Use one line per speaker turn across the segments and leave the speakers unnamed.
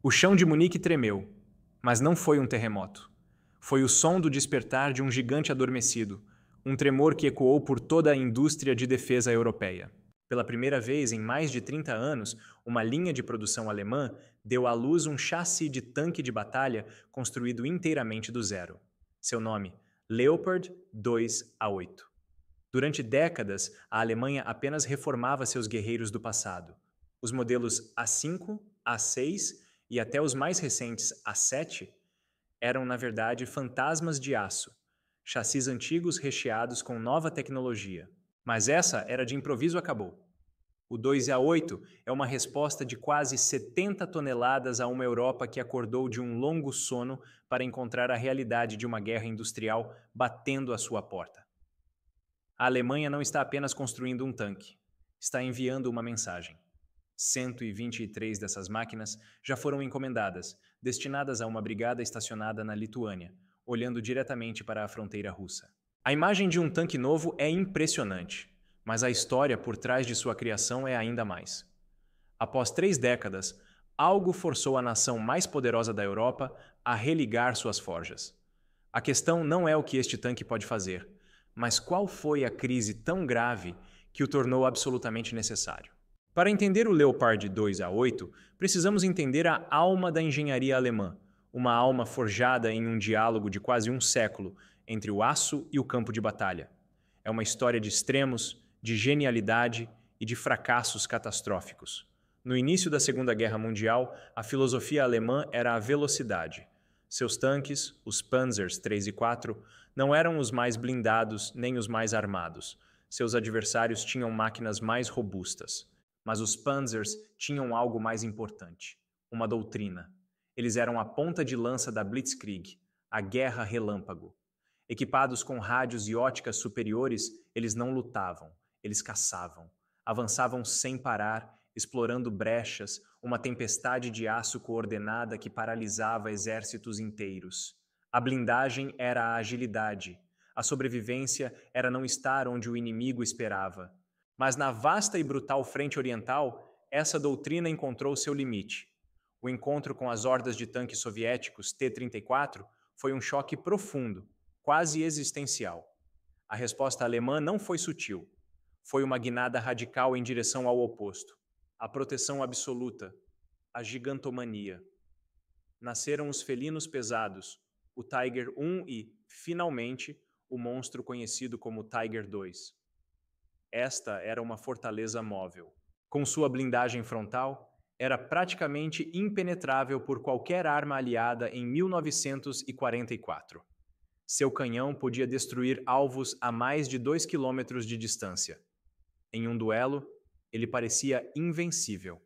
O chão de Munique tremeu, mas não foi um terremoto. Foi o som do despertar de um gigante adormecido, um tremor que ecoou por toda a indústria de defesa europeia. Pela primeira vez em mais de 30 anos, uma linha de produção alemã deu à luz um chassi de tanque de batalha construído inteiramente do zero. Seu nome, Leopard 2A8. Durante décadas, a Alemanha apenas reformava seus guerreiros do passado. Os modelos A5, A6 e até os mais recentes A7 eram, na verdade, fantasmas de aço, chassis antigos recheados com nova tecnologia. Mas essa era de improviso acabou. O 2A8 é uma resposta de quase 70 toneladas a uma Europa que acordou de um longo sono para encontrar a realidade de uma guerra industrial batendo à sua porta. A Alemanha não está apenas construindo um tanque, está enviando uma mensagem. 123 dessas máquinas já foram encomendadas, destinadas a uma brigada estacionada na Lituânia, olhando diretamente para a fronteira russa. A imagem de um tanque novo é impressionante, mas a história por trás de sua criação é ainda mais. Após 3 décadas, algo forçou a nação mais poderosa da Europa a religar suas forjas. A questão não é o que este tanque pode fazer, mas qual foi a crise tão grave que o tornou absolutamente necessário. Para entender o Leopard 2A8, precisamos entender a alma da engenharia alemã, uma alma forjada em um diálogo de quase um século entre o aço e o campo de batalha. É uma história de extremos, de genialidade e de fracassos catastróficos. No início da Segunda Guerra Mundial, a filosofia alemã era a velocidade. Seus tanques, os Panzers 3 e 4, não eram os mais blindados nem os mais armados. Seus adversários tinham máquinas mais robustas. Mas os Panzers tinham algo mais importante: uma doutrina. Eles eram a ponta de lança da Blitzkrieg, a guerra relâmpago. Equipados com rádios e óticas superiores, eles não lutavam, eles caçavam. Avançavam sem parar, explorando brechas, uma tempestade de aço coordenada que paralisava exércitos inteiros. A blindagem era a agilidade. A sobrevivência era não estar onde o inimigo esperava. Mas na vasta e brutal frente oriental, essa doutrina encontrou seu limite. O encontro com as hordas de tanques soviéticos T-34 foi um choque profundo, quase existencial. A resposta alemã não foi sutil. Foi uma guinada radical em direção ao oposto. A proteção absoluta, a gigantomania. Nasceram os felinos pesados, o Tiger I e, finalmente, o monstro conhecido como Tiger II. Esta era uma fortaleza móvel. Com sua blindagem frontal, era praticamente impenetrável por qualquer arma aliada em 1944. Seu canhão podia destruir alvos a mais de 2 quilômetros de distância. Em um duelo, ele parecia invencível.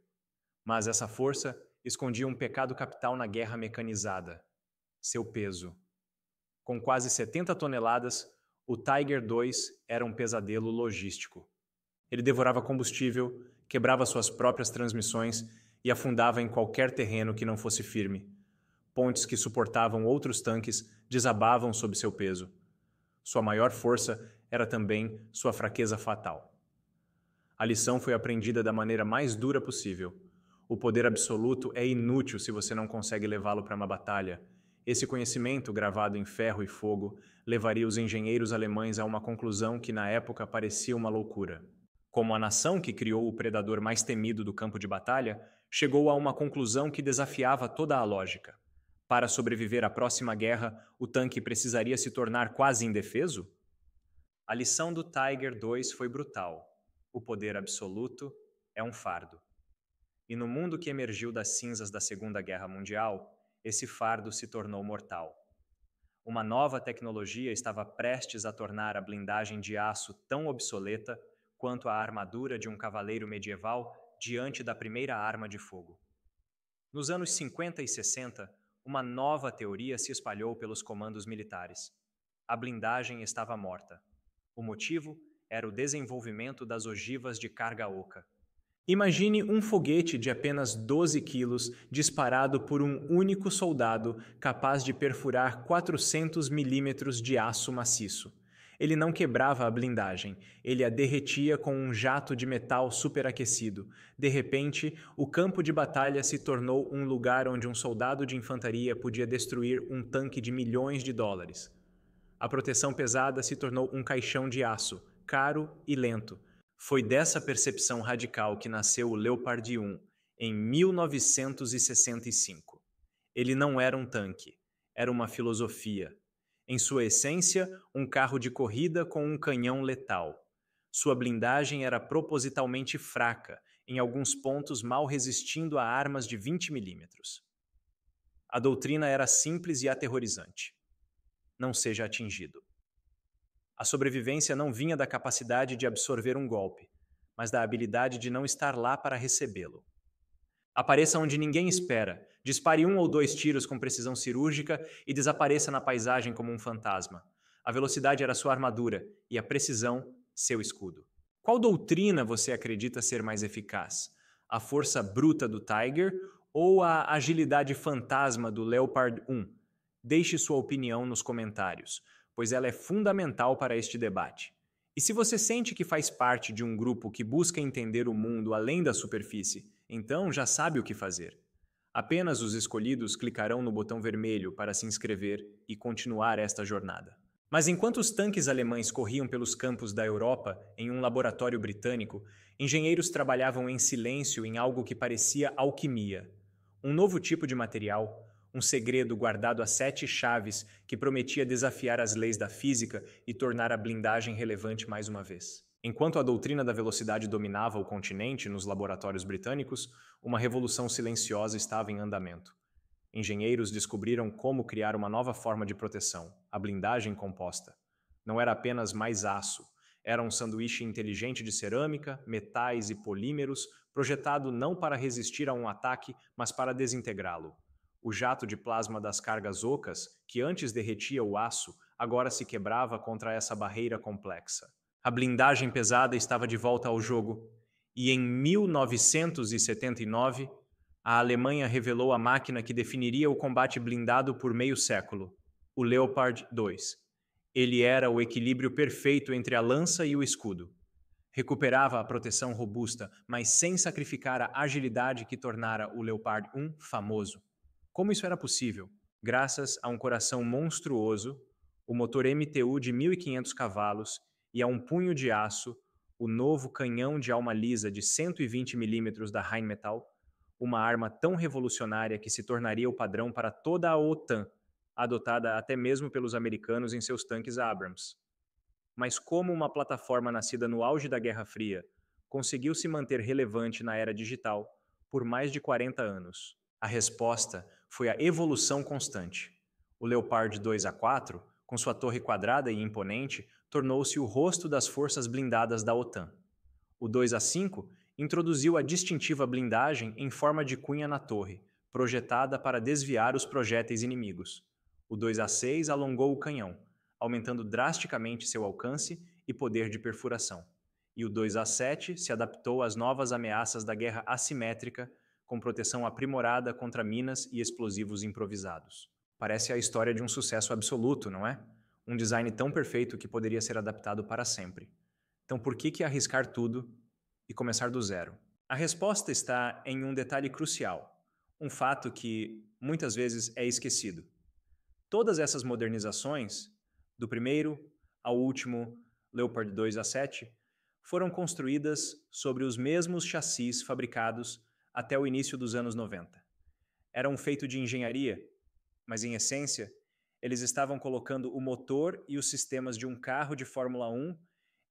Mas essa força escondia um pecado capital na guerra mecanizada: seu peso. Com quase 70 toneladas, o Tiger II era um pesadelo logístico. Ele devorava combustível, quebrava suas próprias transmissões e afundava em qualquer terreno que não fosse firme. Pontes que suportavam outros tanques desabavam sob seu peso. Sua maior força era também sua fraqueza fatal. A lição foi aprendida da maneira mais dura possível. O poder absoluto é inútil se você não consegue levá-lo para uma batalha. Esse conhecimento, gravado em ferro e fogo, levaria os engenheiros alemães a uma conclusão que na época parecia uma loucura. Como a nação que criou o predador mais temido do campo de batalha, chegou a uma conclusão que desafiava toda a lógica. Para sobreviver à próxima guerra, o tanque precisaria se tornar quase indefeso? A lição do Tiger II foi brutal. O poder absoluto é um fardo. E no mundo que emergiu das cinzas da Segunda Guerra Mundial, esse fardo se tornou mortal. Uma nova tecnologia estava prestes a tornar a blindagem de aço tão obsoleta quanto a armadura de um cavaleiro medieval diante da primeira arma de fogo. Nos anos 50 e 60, uma nova teoria se espalhou pelos comandos militares. A blindagem estava morta. O motivo era o desenvolvimento das ogivas de carga oca. Imagine um foguete de apenas 12 quilos disparado por um único soldado capaz de perfurar 400 milímetros de aço maciço. Ele não quebrava a blindagem, ele a derretia com um jato de metal superaquecido. De repente, o campo de batalha se tornou um lugar onde um soldado de infantaria podia destruir um tanque de milhões de dólares. A proteção pesada se tornou um caixão de aço, caro e lento. Foi dessa percepção radical que nasceu o Leopard 1, em 1965. Ele não era um tanque, era uma filosofia. Em sua essência, um carro de corrida com um canhão letal. Sua blindagem era propositalmente fraca, em alguns pontos mal resistindo a armas de 20 milímetros. A doutrina era simples e aterrorizante. Não seja atingido. A sobrevivência não vinha da capacidade de absorver um golpe, mas da habilidade de não estar lá para recebê-lo. Apareça onde ninguém espera, dispare 1 ou 2 tiros com precisão cirúrgica e desapareça na paisagem como um fantasma. A velocidade era sua armadura e a precisão, seu escudo. Qual doutrina você acredita ser mais eficaz? A força bruta do Tiger ou a agilidade fantasma do Leopard 1? Deixe sua opinião nos comentários, pois ela é fundamental para este debate. E se você sente que faz parte de um grupo que busca entender o mundo além da superfície, então já sabe o que fazer. Apenas os escolhidos clicarão no botão vermelho para se inscrever e continuar esta jornada. Mas enquanto os tanques alemães corriam pelos campos da Europa em um laboratório britânico, engenheiros trabalhavam em silêncio em algo que parecia alquimia. Um novo tipo de material, um segredo guardado a 7 chaves que prometia desafiar as leis da física e tornar a blindagem relevante mais uma vez. Enquanto a doutrina da velocidade dominava o continente nos laboratórios britânicos, uma revolução silenciosa estava em andamento. Engenheiros descobriram como criar uma nova forma de proteção, a blindagem composta. Não era apenas mais aço, era um sanduíche inteligente de cerâmica, metais e polímeros, projetado não para resistir a um ataque, mas para desintegrá-lo. O jato de plasma das cargas ocas, que antes derretia o aço, agora se quebrava contra essa barreira complexa. A blindagem pesada estava de volta ao jogo, e em 1979, a Alemanha revelou a máquina que definiria o combate blindado por meio século, o Leopard 2. Ele era o equilíbrio perfeito entre a lança e o escudo. Recuperava a proteção robusta, mas sem sacrificar a agilidade que tornara o Leopard 1 famoso. Como isso era possível? Graças a um coração monstruoso, o motor MTU de 1.500 cavalos e a um punho de aço, o novo canhão de alma lisa de 120 mm da Rheinmetall, uma arma tão revolucionária que se tornaria o padrão para toda a OTAN, adotada até mesmo pelos americanos em seus tanques Abrams. Mas como uma plataforma nascida no auge da Guerra Fria conseguiu se manter relevante na era digital por mais de 40 anos? A resposta foi a evolução constante. O Leopard 2A4, com sua torre quadrada e imponente, tornou-se o rosto das forças blindadas da OTAN. O 2A5 introduziu a distintiva blindagem em forma de cunha na torre, projetada para desviar os projéteis inimigos. O 2A6 alongou o canhão, aumentando drasticamente seu alcance e poder de perfuração. E o 2A7 se adaptou às novas ameaças da guerra assimétrica, com proteção aprimorada contra minas e explosivos improvisados. Parece a história de um sucesso absoluto, não é? Um design tão perfeito que poderia ser adaptado para sempre. Então por que arriscar tudo e começar do zero? A resposta está em um detalhe crucial, um fato que muitas vezes é esquecido. Todas essas modernizações, do primeiro ao último Leopard 2A7, foram construídas sobre os mesmos chassis fabricados até o início dos anos 90. Eram feitos de engenharia, mas em essência, eles estavam colocando o motor e os sistemas de um carro de Fórmula 1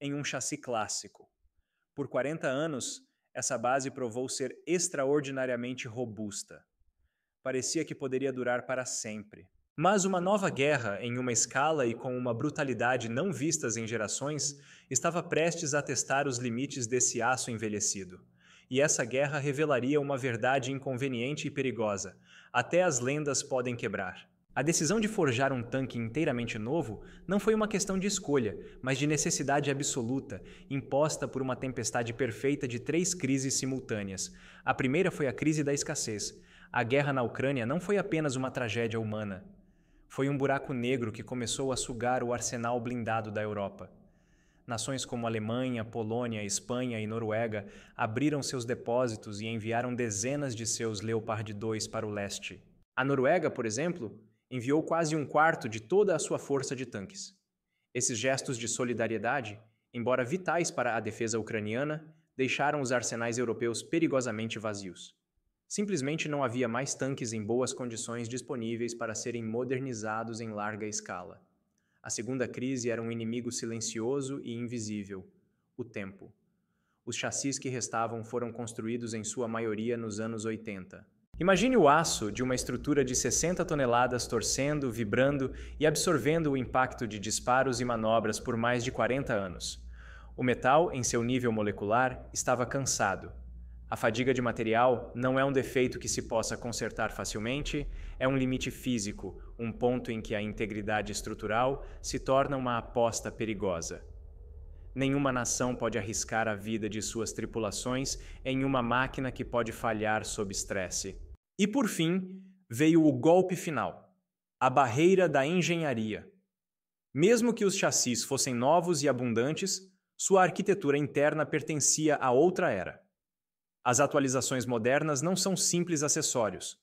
em um chassi clássico. Por 40 anos, essa base provou ser extraordinariamente robusta. Parecia que poderia durar para sempre. Mas uma nova guerra, em uma escala e com uma brutalidade não vistas em gerações, estava prestes a testar os limites desse aço envelhecido. E essa guerra revelaria uma verdade inconveniente e perigosa. Até as lendas podem quebrar. A decisão de forjar um tanque inteiramente novo não foi uma questão de escolha, mas de necessidade absoluta, imposta por uma tempestade perfeita de 3 crises simultâneas. A primeira foi a crise da escassez. A guerra na Ucrânia não foi apenas uma tragédia humana. Foi um buraco negro que começou a sugar o arsenal blindado da Europa. Nações como Alemanha, Polônia, Espanha e Noruega abriram seus depósitos e enviaram dezenas de seus Leopard 2 para o leste. A Noruega, por exemplo, enviou quase um quarto de toda a sua força de tanques. Esses gestos de solidariedade, embora vitais para a defesa ucraniana, deixaram os arsenais europeus perigosamente vazios. Simplesmente não havia mais tanques em boas condições disponíveis para serem modernizados em larga escala. A segunda crise era um inimigo silencioso e invisível: o tempo. Os chassis que restavam foram construídos em sua maioria nos anos 80. Imagine o aço de uma estrutura de 60 toneladas torcendo, vibrando e absorvendo o impacto de disparos e manobras por mais de 40 anos. O metal, em seu nível molecular, estava cansado. A fadiga de material não é um defeito que se possa consertar facilmente, é um limite físico, um ponto em que a integridade estrutural se torna uma aposta perigosa. Nenhuma nação pode arriscar a vida de suas tripulações em uma máquina que pode falhar sob estresse. E por fim, veio o golpe final: a barreira da engenharia. Mesmo que os chassis fossem novos e abundantes, sua arquitetura interna pertencia a outra era. As atualizações modernas não são simples acessórios.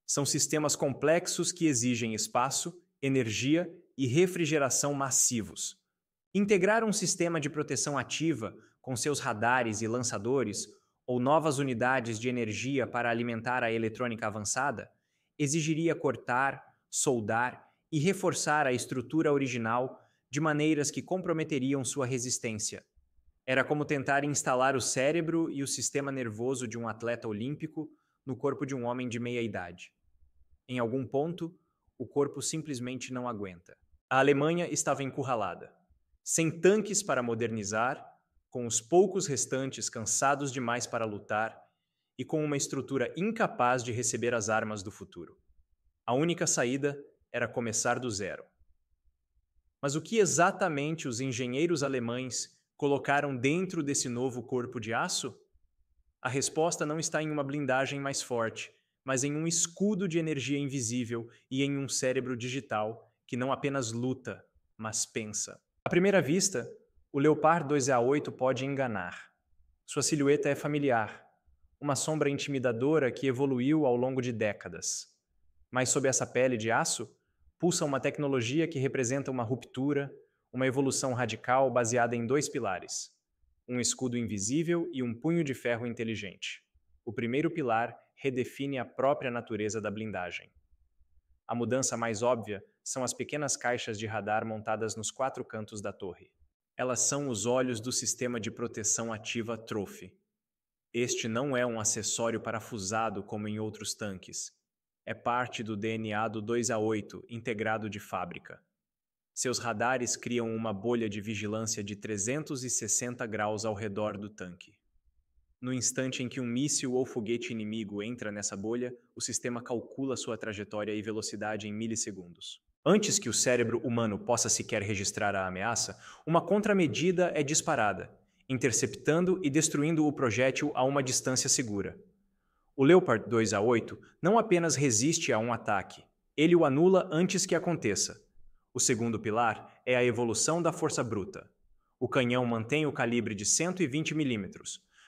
São sistemas complexos que exigem espaço, energia e refrigeração massivos. Integrar um sistema de proteção ativa, com seus radares e lançadores, ou novas unidades de energia para alimentar a eletrônica avançada, exigiria cortar, soldar e reforçar a estrutura original de maneiras que comprometeriam sua resistência. Era como tentar instalar o cérebro e o sistema nervoso de um atleta olímpico no corpo de um homem de meia-idade. Em algum ponto, o corpo simplesmente não aguenta. A Alemanha estava encurralada, sem tanques para modernizar, com os poucos restantes cansados demais para lutar e com uma estrutura incapaz de receber as armas do futuro. A única saída era começar do zero. Mas o que exatamente os engenheiros alemães colocaram dentro desse novo corpo de aço? A resposta não está em uma blindagem mais forte, mas em um escudo de energia invisível e em um cérebro digital que não apenas luta, mas pensa. À primeira vista, o Leopard 2A8 pode enganar. Sua silhueta é familiar, uma sombra intimidadora que evoluiu ao longo de décadas. Mas sob essa pele de aço, pulsa uma tecnologia que representa uma ruptura, uma evolução radical baseada em dois pilares: um escudo invisível e um punho de ferro inteligente. O primeiro pilar redefine a própria natureza da blindagem. A mudança mais óbvia são as pequenas caixas de radar montadas nos quatro cantos da torre. Elas são os olhos do sistema de proteção ativa Trophy. Este não é um acessório parafusado como em outros tanques. É parte do DNA do 2A8 integrado de fábrica. Seus radares criam uma bolha de vigilância de 360 graus ao redor do tanque. No instante em que um míssil ou foguete inimigo entra nessa bolha, o sistema calcula sua trajetória e velocidade em milissegundos. Antes que o cérebro humano possa sequer registrar a ameaça, uma contramedida é disparada, interceptando e destruindo o projétil a uma distância segura. O Leopard 2A8 não apenas resiste a um ataque, ele o anula antes que aconteça. O segundo pilar é a evolução da força bruta. O canhão mantém o calibre de 120 mm,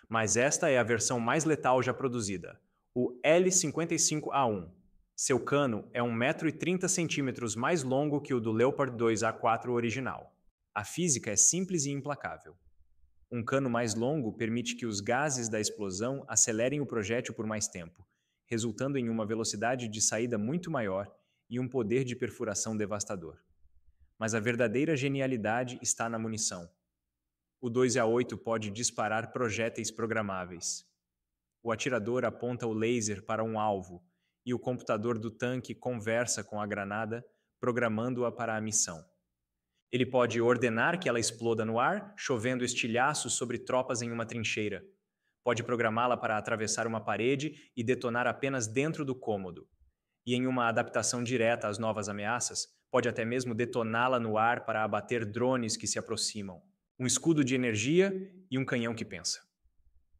mas esta é a versão mais letal já produzida, o L55A1. Seu cano é 1,30 m mais longo que o do Leopard 2A4 original. A física é simples e implacável. Um cano mais longo permite que os gases da explosão acelerem o projétil por mais tempo, resultando em uma velocidade de saída muito maior e um poder de perfuração devastador. Mas a verdadeira genialidade está na munição. O 2A8 pode disparar projéteis programáveis. O atirador aponta o laser para um alvo e o computador do tanque conversa com a granada, programando-a para a missão. Ele pode ordenar que ela exploda no ar, chovendo estilhaços sobre tropas em uma trincheira. Pode programá-la para atravessar uma parede e detonar apenas dentro do cômodo. E em uma adaptação direta às novas ameaças, pode até mesmo detoná-la no ar para abater drones que se aproximam. Um escudo de energia e um canhão que pensa.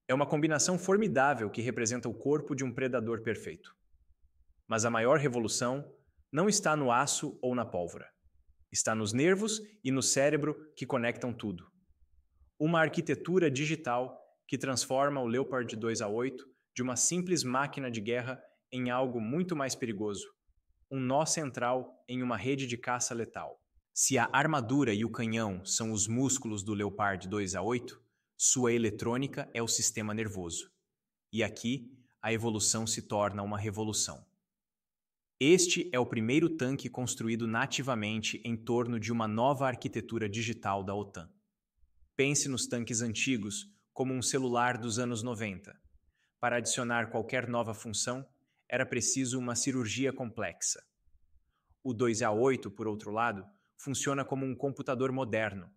É uma combinação formidável que representa o corpo de um predador perfeito. Mas a maior revolução Não está no aço ou na pólvora. Está nos nervos e no cérebro que conectam tudo. Uma arquitetura digital que transforma o Leopard 2A8 de uma simples máquina de guerra em algo muito mais perigoso, um nó central em uma rede de caça letal. Se a armadura e o canhão são os músculos do Leopard 2A8, sua eletrônica é o sistema nervoso. E aqui, a evolução se torna uma revolução. Este é o primeiro tanque construído nativamente em torno de uma nova arquitetura digital da OTAN. Pense nos tanques antigos como um celular dos anos 90. Para adicionar qualquer nova função, era preciso uma cirurgia complexa. O 2A8, por outro lado, funciona como um computador moderno.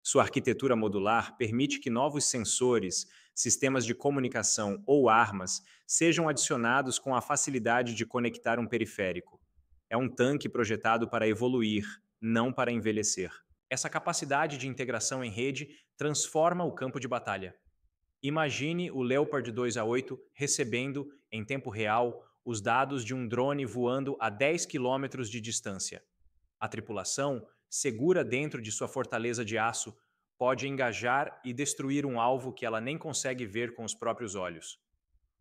Sua arquitetura modular permite que novos sensores, sistemas de comunicação ou armas sejam adicionados com a facilidade de conectar um periférico. É um tanque projetado para evoluir, não para envelhecer. Essa capacidade de integração em rede transforma o campo de batalha. Imagine o Leopard 2A8 recebendo, em tempo real, os dados de um drone voando a 10 quilômetros de distância. A tripulação, segura dentro de sua fortaleza de aço, pode engajar e destruir um alvo que ela nem consegue ver com os próprios olhos.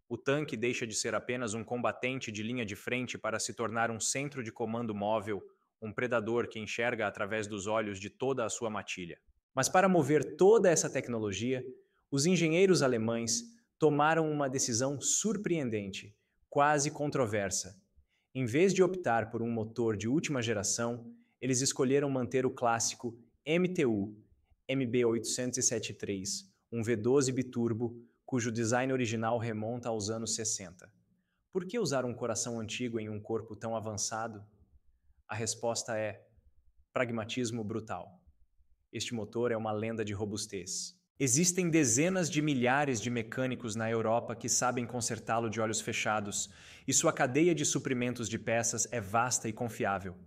O tanque deixa de ser apenas um combatente de linha de frente para se tornar um centro de comando móvel, um predador que enxerga através dos olhos de toda a sua matilha. Mas para mover toda essa tecnologia, os engenheiros alemães tomaram uma decisão surpreendente, quase controversa. Em vez de optar por um motor de última geração, eles escolheram manter o clássico MTU, MB873, um V12 biturbo, cujo design original remonta aos anos 60. Por que usar um coração antigo em um corpo tão avançado? A resposta é pragmatismo brutal. Este motor é uma lenda de robustez. Existem dezenas de milhares de mecânicos na Europa que sabem consertá-lo de olhos fechados, e sua cadeia de suprimentos de peças é vasta e confiável.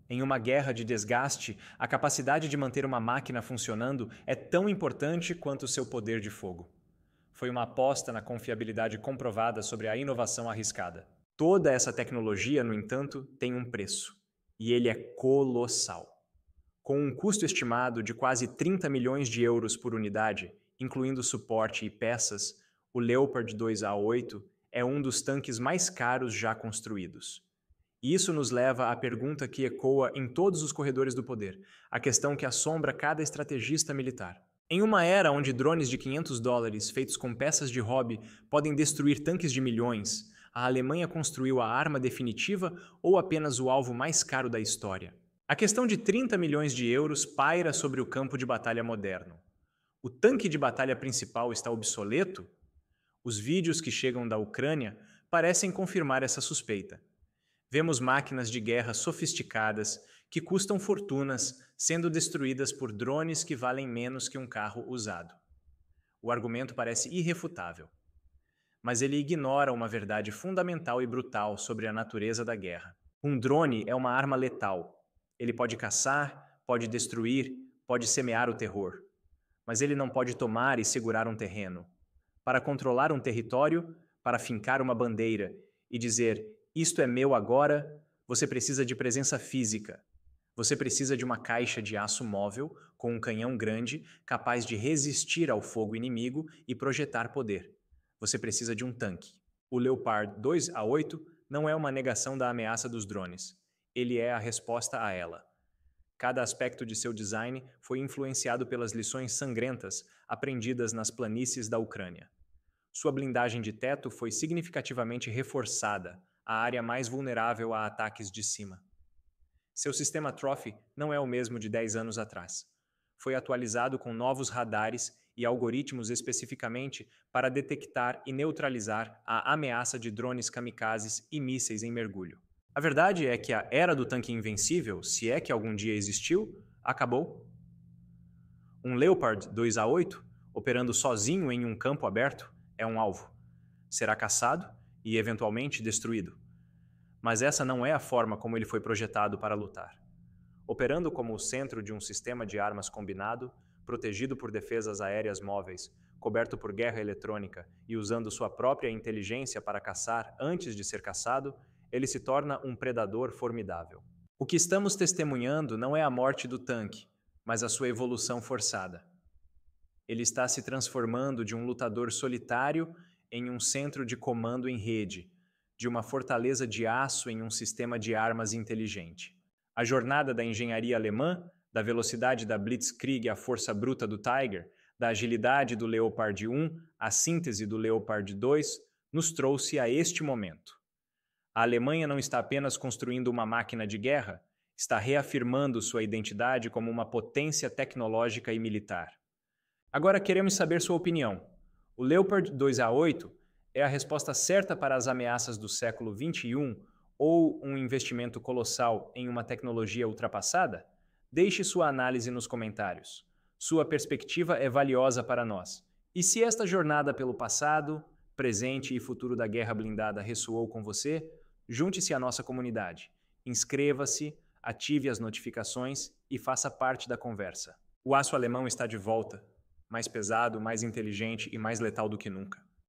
Em uma guerra de desgaste, a capacidade de manter uma máquina funcionando é tão importante quanto seu poder de fogo. Foi uma aposta na confiabilidade comprovada sobre a inovação arriscada. Toda essa tecnologia, no entanto, tem um preço, e ele é colossal. Com um custo estimado de quase 30 milhões de euros por unidade, incluindo suporte e peças, o Leopard 2A8 é um dos tanques mais caros já construídos. E isso nos leva à pergunta que ecoa em todos os corredores do poder, a questão que assombra cada estrategista militar. Em uma era onde drones de $500 feitos com peças de hobby podem destruir tanques de milhões, a Alemanha construiu a arma definitiva ou apenas o alvo mais caro da história? A questão de 30 milhões de euros paira sobre o campo de batalha moderno. O tanque de batalha principal está obsoleto? Os vídeos que chegam da Ucrânia parecem confirmar essa suspeita. Vemos máquinas de guerra sofisticadas que custam fortunas sendo destruídas por drones que valem menos que um carro usado. O argumento parece irrefutável. Mas ele ignora uma verdade fundamental e brutal sobre a natureza da guerra. Um drone é uma arma letal. Ele pode caçar, pode destruir, pode semear o terror. Mas ele não pode tomar e segurar um terreno. Para controlar um território, para fincar uma bandeira e dizer "isto é meu agora", você precisa de presença física. Você precisa de uma caixa de aço móvel com um canhão grande capaz de resistir ao fogo inimigo e projetar poder. Você precisa de um tanque. O Leopard 2A8 não é uma negação da ameaça dos drones. Ele é a resposta a ela. Cada aspecto de seu design foi influenciado pelas lições sangrentas aprendidas nas planícies da Ucrânia. Sua blindagem de teto foi significativamente reforçada, a área mais vulnerável a ataques de cima. Seu sistema Trophy não é o mesmo de 10 anos atrás. Foi atualizado com novos radares e algoritmos especificamente para detectar e neutralizar a ameaça de drones kamikazes e mísseis em mergulho. A verdade é que a era do tanque invencível, se é que algum dia existiu, acabou. Um Leopard 2A8, operando sozinho em um campo aberto, é um alvo. Será caçado e, eventualmente, destruído. Mas essa não é a forma como ele foi projetado para lutar. Operando como o centro de um sistema de armas combinado, protegido por defesas aéreas móveis, coberto por guerra eletrônica e usando sua própria inteligência para caçar antes de ser caçado, ele se torna um predador formidável. O que estamos testemunhando não é a morte do tanque, mas a sua evolução forçada. Ele está se transformando de um lutador solitário em um centro de comando em rede, de uma fortaleza de aço em um sistema de armas inteligente. A jornada da engenharia alemã, da velocidade da Blitzkrieg à força bruta do Tiger, da agilidade do Leopard 1 à síntese do Leopard 2, nos trouxe a este momento. A Alemanha não está apenas construindo uma máquina de guerra, está reafirmando sua identidade como uma potência tecnológica e militar. Agora queremos saber sua opinião. O Leopard 2A8 é a resposta certa para as ameaças do século XXI ou um investimento colossal em uma tecnologia ultrapassada? Deixe sua análise nos comentários. Sua perspectiva é valiosa para nós. E se esta jornada pelo passado, presente e futuro da guerra blindada ressoou com você, junte-se à nossa comunidade. Inscreva-se, ative as notificações e faça parte da conversa. O aço alemão está de volta, mais pesado, mais inteligente e mais letal do que nunca.